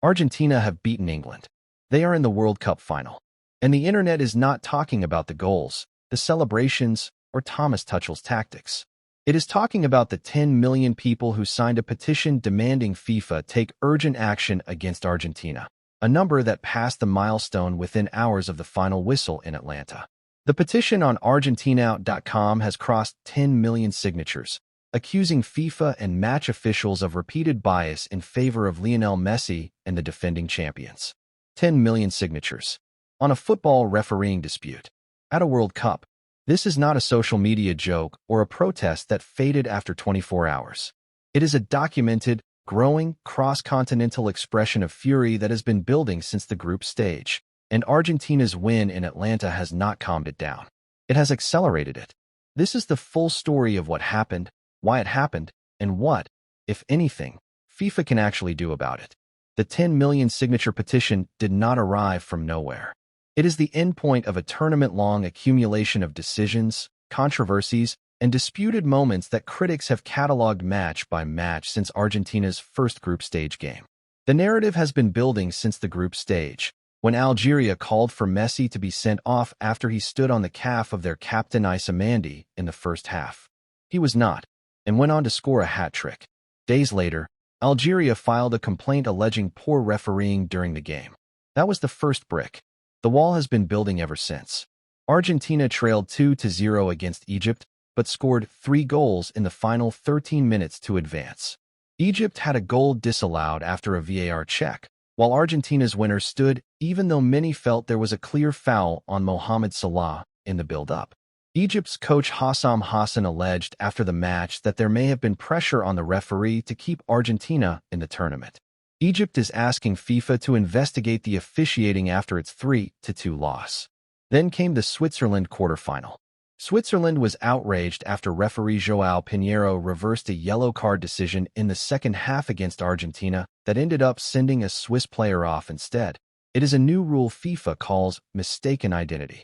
Argentina have beaten England. They are in the World Cup final. And the internet is not talking about the goals, the celebrations, or Thomas Tuchel's tactics. It is talking about the 10 million people who signed a petition demanding FIFA take urgent action against Argentina, a number that passed the milestone within hours of the final whistle in Atlanta. The petition on Argentina.com has crossed 10 million signatures, accusing FIFA and match officials of repeated bias in favor of Lionel Messi and the defending champions. 10 million signatures on a football refereeing dispute at a World Cup. This is not a social media joke or a protest that faded after 24 hours. It is a documented, growing, cross-continental expression of fury that has been building since the group stage, and Argentina's win in Atlanta has not calmed it down. It has accelerated it. This is the full story of what happened, why it happened, and what, if anything, FIFA can actually do about it. The 10 million signature petition did not arrive from nowhere. It is the endpoint of a tournament-long accumulation of decisions, controversies, and disputed moments that critics have cataloged match by match since Argentina's first group stage game. The narrative has been building since the group stage, when Algeria called for Messi to be sent off after he stood on the calf of their captain Ismail in the first half. He was not, and went on to score a hat-trick. Days later, Algeria filed a complaint alleging poor refereeing during the game. That was the first brick. The wall has been building ever since. Argentina trailed 2-0 against Egypt, but scored 3 goals in the final 13 minutes to advance. Egypt had a goal disallowed after a VAR check, while Argentina's winner stood, even though many felt there was a clear foul on Mohamed Salah in the build-up. Egypt's coach Hassam Hassan alleged after the match that there may have been pressure on the referee to keep Argentina in the tournament. Egypt is asking FIFA to investigate the officiating after its 3-2 loss. Then came the Switzerland quarterfinal. Switzerland was outraged after referee João Pinheiro reversed a yellow card decision in the second half against Argentina that ended up sending a Swiss player off instead. It is a new rule FIFA calls mistaken identity.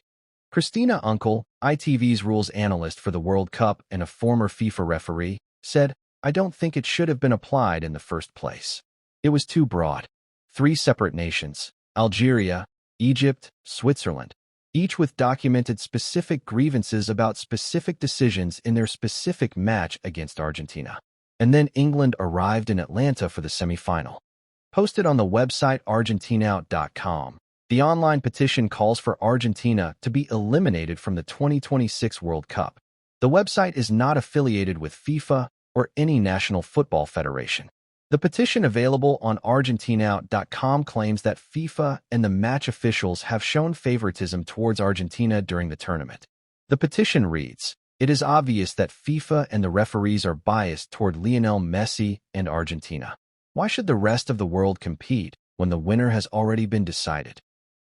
Christina Unkel, ITV's rules analyst for the World Cup and a former FIFA referee, said, "I don't think it should have been applied in the first place. It was too broad. 3 separate nations, Algeria, Egypt, Switzerland, each with documented specific grievances about specific decisions in their specific match against Argentina. And then England arrived in Atlanta for the semifinal." Posted on the website VARgentina.com, the online petition calls for Argentina to be eliminated from the 2026 World Cup. The website is not affiliated with FIFA or any national football federation. The petition available on Argentina.com claims that FIFA and the match officials have shown favoritism towards Argentina during the tournament. The petition reads, "It is obvious that FIFA and the referees are biased toward Lionel Messi and Argentina. Why should the rest of the world compete when the winner has already been decided?"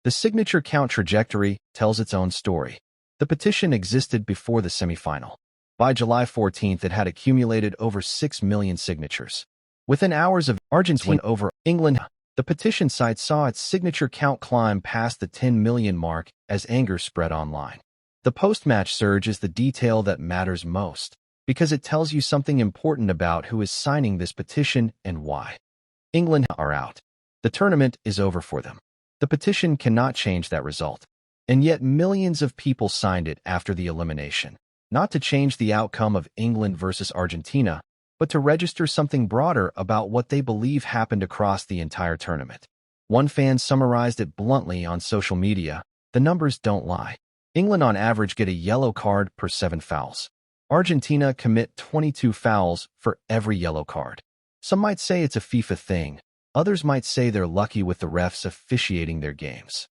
The signature count trajectory tells its own story. The petition existed before the semifinal. By July 14th, it had accumulated over 6 million signatures. Within hours of Argentina's win over England, the petition site saw its signature count climb past the 10 million mark as anger spread online. The post-match surge is the detail that matters most, because it tells you something important about who is signing this petition and why. England are out. The tournament is over for them. The petition cannot change that result. And yet millions of people signed it after the elimination, not to change the outcome of England versus Argentina, but to register something broader about what they believe happened across the entire tournament. One fan summarized it bluntly on social media: "The numbers don't lie. England on average get a yellow card per 7 fouls. Argentina commit 22 fouls for every yellow card." Some might say it's a FIFA thing. Others might say they're lucky with the refs officiating their games.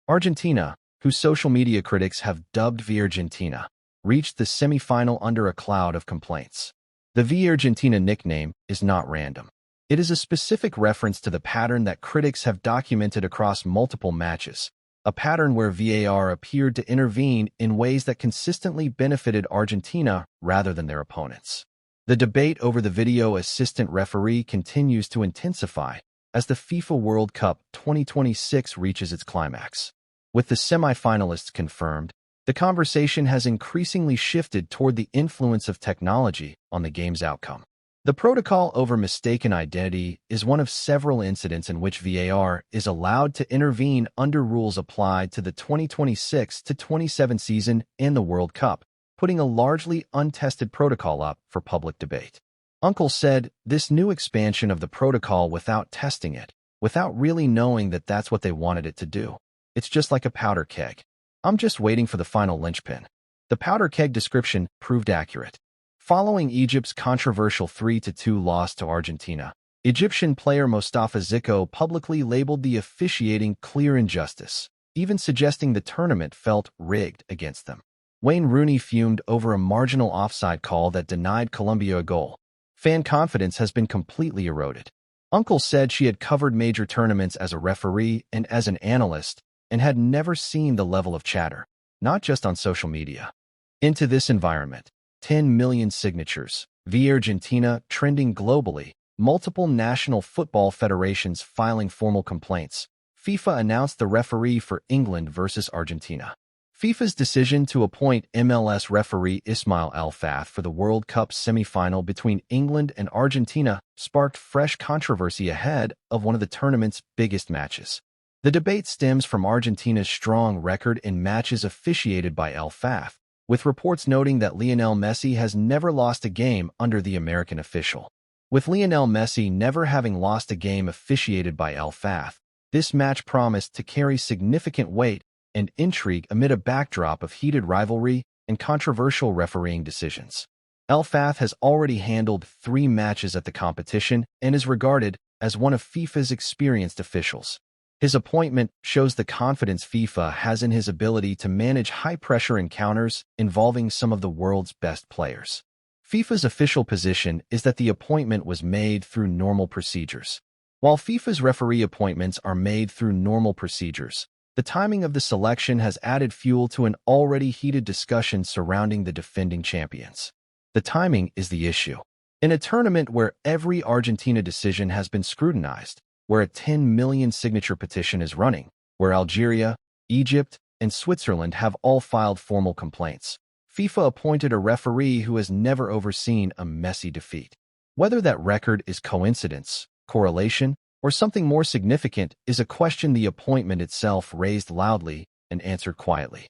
Argentina, whose social media critics have dubbed VARgentina, reached the semifinal under a cloud of complaints. The VARgentina nickname is not random. It is a specific reference to the pattern that critics have documented across multiple matches, a pattern where VAR appeared to intervene in ways that consistently benefited Argentina rather than their opponents. The debate over the video assistant referee continues to intensify as the FIFA World Cup 2026 reaches its climax. With the semifinalists confirmed, the conversation has increasingly shifted toward the influence of technology on the game's outcome. The protocol over mistaken identity is one of several incidents in which VAR is allowed to intervene under rules applied to the 2026 to 27 season in the World Cup, putting a largely untested protocol up for public debate. Uncle said this new expansion of the protocol without testing it, without really knowing that that's what they wanted it to do. It's just like a powder keg. I'm just waiting for the final linchpin. The powder keg description proved accurate. Following Egypt's controversial 3-2 loss to Argentina, Egyptian player Mostafa Ziko publicly labeled the officiating clear injustice, even suggesting the tournament felt rigged against them. Wayne Rooney fumed over a marginal offside call that denied Colombia a goal. Fan confidence has been completely eroded. Uncle said she had covered major tournaments as a referee and as an analyst and had never seen the level of chatter, not just on social media. Into this environment, 10 million signatures, VARgentina trending globally, multiple national football federations filing formal complaints. FIFA announced the referee for England versus Argentina. FIFA's decision to appoint MLS referee Ismail Elfath for the World Cup semifinal between England and Argentina sparked fresh controversy ahead of one of the tournament's biggest matches. The debate stems from Argentina's strong record in matches officiated by Elfath, with reports noting that Lionel Messi has never lost a game under the American official. With Lionel Messi never having lost a game officiated by Elfath, this match promised to carry significant weight and intrigue amid a backdrop of heated rivalry and controversial refereeing decisions. Elfath has already handled 3 matches at the competition and is regarded as one of FIFA's experienced officials. His appointment shows the confidence FIFA has in his ability to manage high-pressure encounters involving some of the world's best players. FIFA's official position is that the appointment was made through normal procedures. While FIFA's referee appointments are made through normal procedures, the timing of the selection has added fuel to an already heated discussion surrounding the defending champions. The timing is the issue. In a tournament where every Argentina decision has been scrutinized, where a 10 million signature petition is running, where Algeria, Egypt, and Switzerland have all filed formal complaints, FIFA appointed a referee who has never overseen a Messi defeat. Whether that record is coincidence, correlation, or something more significant is a question the appointment itself raised loudly and answered quietly.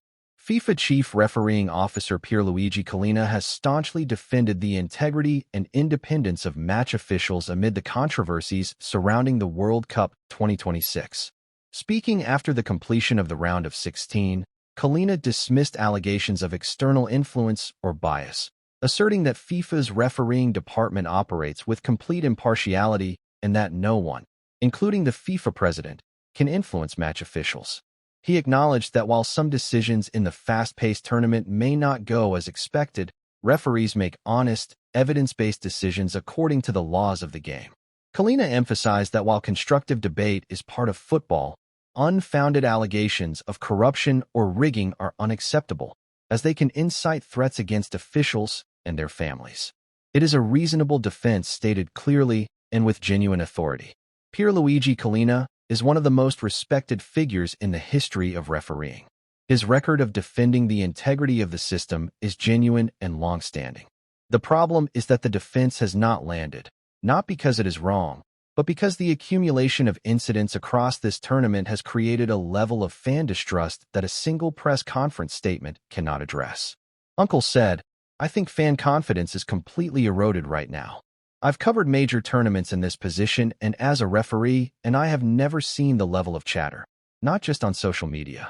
FIFA chief refereeing officer Pierluigi Collina has staunchly defended the integrity and independence of match officials amid the controversies surrounding the World Cup 2026. Speaking after the completion of the round of 16, Collina dismissed allegations of external influence or bias, asserting that FIFA's refereeing department operates with complete impartiality and that no one, including the FIFA president, can influence match officials. He acknowledged that while some decisions in the fast-paced tournament may not go as expected, referees make honest, evidence-based decisions according to the laws of the game. Collina emphasized that while constructive debate is part of football, unfounded allegations of corruption or rigging are unacceptable, as they can incite threats against officials and their families. It is a reasonable defense stated clearly and with genuine authority. Pierluigi Collina is one of the most respected figures in the history of refereeing. His record of defending the integrity of the system is genuine and long-standing. The problem is that the defense has not landed, not because it is wrong, but because the accumulation of incidents across this tournament has created a level of fan distrust that a single press conference statement cannot address. Uncle said, "I think fan confidence is completely eroded right now. I've covered major tournaments in this position and as a referee, and I have never seen the level of chatter, not just on social media.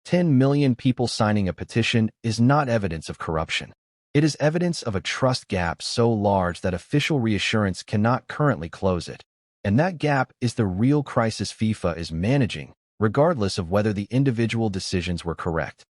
10 million people signing a petition is not evidence of corruption. It is evidence of a trust gap so large that official reassurance cannot currently close it. And that gap is the real crisis FIFA is managing, regardless of whether the individual decisions were correct."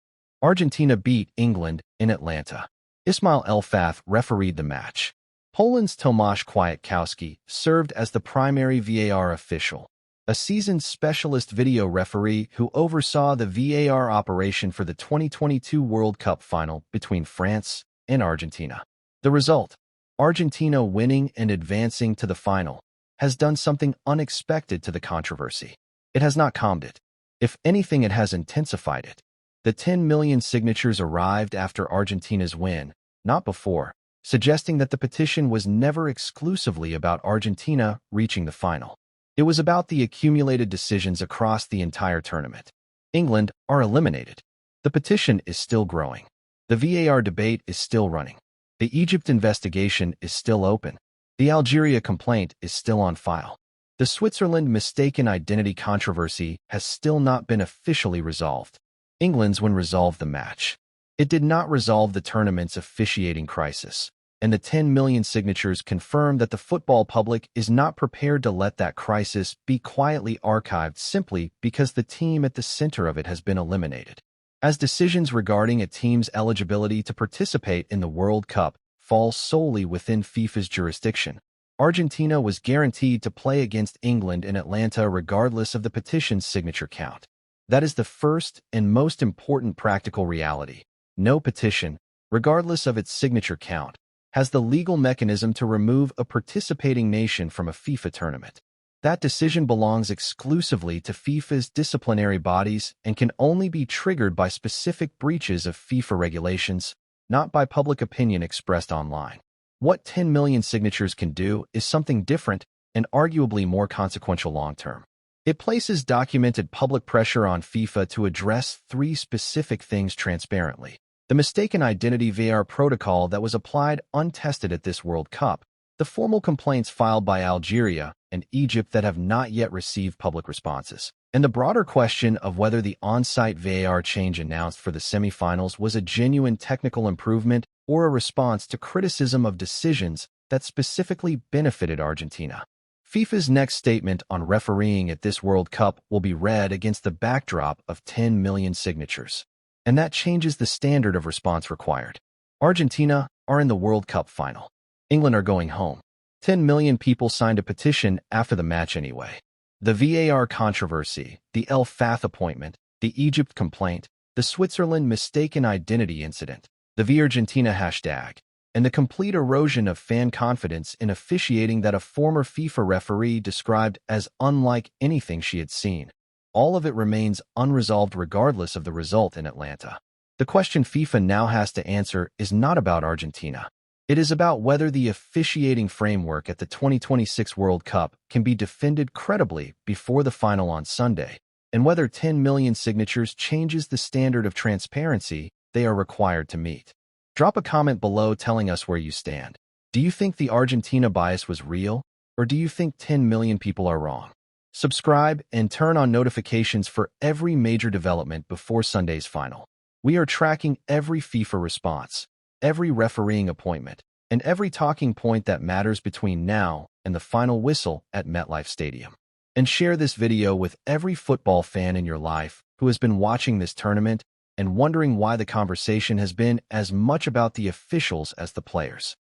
Argentina beat England in Atlanta. Ismail Elfath refereed the match. Poland's Tomasz Kwiatkowski served as the primary VAR official, a seasoned specialist video referee who oversaw the VAR operation for the 2022 World Cup final between France and Argentina. The result, Argentina winning and advancing to the final, has done something unexpected to the controversy. It has not calmed it. If anything, it has intensified it. The 10 million signatures arrived after Argentina's win, not before, suggesting that the petition was never exclusively about Argentina reaching the final. It was about the accumulated decisions across the entire tournament. England are eliminated. The petition is still growing. The VAR debate is still running. The Egypt investigation is still open. The Algeria complaint is still on file. The Switzerland mistaken identity controversy has still not been officially resolved. England's win resolved the match. It did not resolve the tournament's officiating crisis, and the 10 million signatures confirm that the football public is not prepared to let that crisis be quietly archived simply because the team at the center of it has been eliminated. As decisions regarding a team's eligibility to participate in the World Cup fall solely within FIFA's jurisdiction, Argentina was guaranteed to play against England in Atlanta regardless of the petition's signature count. That is the first and most important practical reality. No petition, regardless of its signature count, has the legal mechanism to remove a participating nation from a FIFA tournament. That decision belongs exclusively to FIFA's disciplinary bodies and can only be triggered by specific breaches of FIFA regulations, not by public opinion expressed online. What 10 million signatures can do is something different and arguably more consequential long-term. It places documented public pressure on FIFA to address three specific things transparently. The mistaken identity VAR protocol that was applied untested at this World Cup, the formal complaints filed by Algeria and Egypt that have not yet received public responses, and the broader question of whether the on-site VAR change announced for the semifinals was a genuine technical improvement or a response to criticism of decisions that specifically benefited Argentina. FIFA's next statement on refereeing at this World Cup will be read against the backdrop of 10 million signatures, and that changes the standard of response required. Argentina are in the World Cup final. England are going home. 10 million people signed a petition after the match anyway. The VAR controversy, the Elfath appointment, the Egypt complaint, the Switzerland mistaken identity incident, the VARgentina hashtag, and the complete erosion of fan confidence in officiating that a former FIFA referee described as unlike anything she had seen. All of it remains unresolved regardless of the result in Atlanta. The question FIFA now has to answer is not about Argentina. It is about whether the officiating framework at the 2026 World Cup can be defended credibly before the final on Sunday, and whether 10 million signatures changes the standard of transparency they are required to meet. Drop a comment below telling us where you stand. Do you think the Argentina bias was real, or do you think 10 million people are wrong? Subscribe and turn on notifications for every major development before Sunday's final. We are tracking every FIFA response, every refereeing appointment, and every talking point that matters between now and the final whistle at MetLife Stadium. And share this video with every football fan in your life who has been watching this tournament and wondering why the conversation has been as much about the officials as the players.